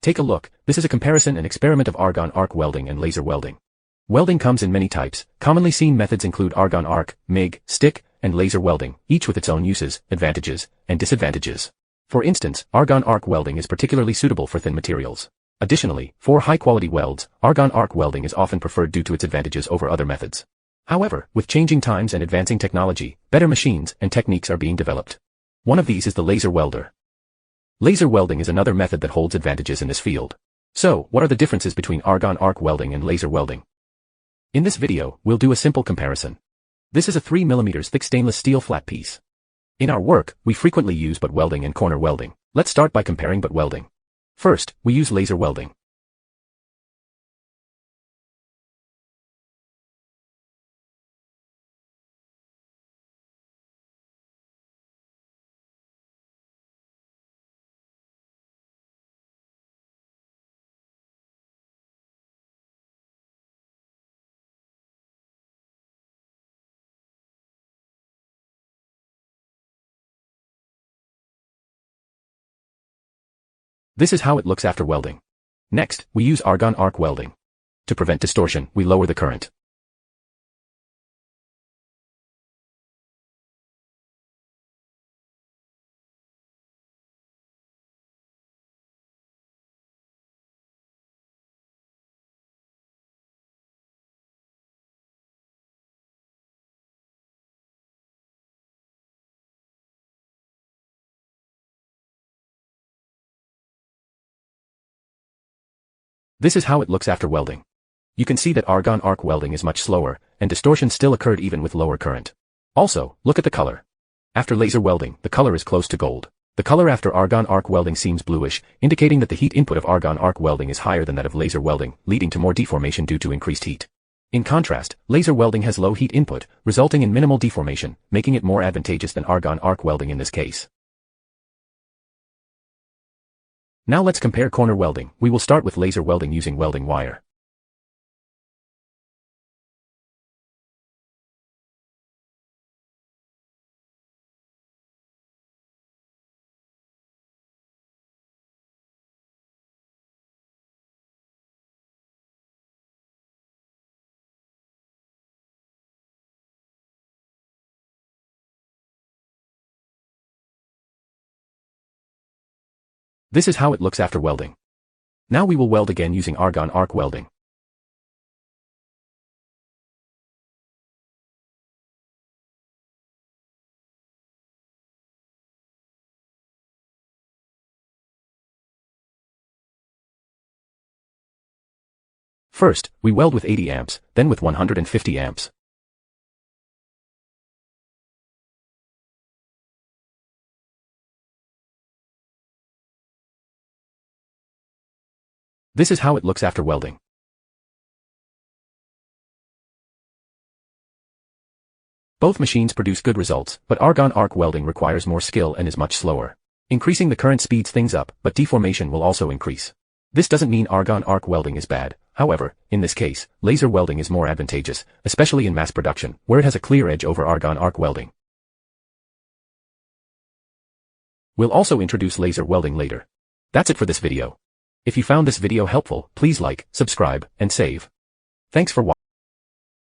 Take a look. This is a comparison and experiment of argon arc welding and laser welding. Welding comes in many types. Commonly seen methods include argon arc, MIG, stick, and laser welding, each with its own uses, advantages, and disadvantages. For instance, argon arc welding is particularly suitable for thin materials. Additionally, for high-quality welds, argon arc welding is often preferred due to its advantages over other methods. However, with changing times and advancing technology, better machines and techniques are being developed. One of these is the laser welder. Laser welding is another method that holds advantages in this field. So, what are the differences between argon arc welding and laser welding? In this video, we'll do a simple comparison. This is a 3 mm thick stainless steel flat piece. In our work, we frequently use butt welding and corner welding. Let's start by comparing butt welding. First, we use laser welding. This is how it looks after welding. Next, we use argon arc welding. To prevent distortion, we lower the current. This is how it looks after welding. You can see that argon arc welding is much slower, and distortion still occurred even with lower current. Also, look at the color. After laser welding, the color is close to gold. The color after argon arc welding seems bluish, indicating that the heat input of argon arc welding is higher than that of laser welding, leading to more deformation due to increased heat. In contrast, laser welding has low heat input, resulting in minimal deformation, making it more advantageous than argon arc welding in this case. Now let's compare corner welding. We will start with laser welding using welding wire. This is how it looks after welding. Now we will weld again using argon arc welding. First, we weld with 80 amps, then with 150 amps. This is how it looks after welding. Both machines produce good results, but argon arc welding requires more skill and is much slower. Increasing the current speeds things up, but deformation will also increase. This doesn't mean argon arc welding is bad. However, in this case, laser welding is more advantageous, especially in mass production, where it has a clear edge over argon arc welding. We'll also introduce laser welding later. That's it for this video. If you found this video helpful, please like, subscribe, and save. Thanks for watching.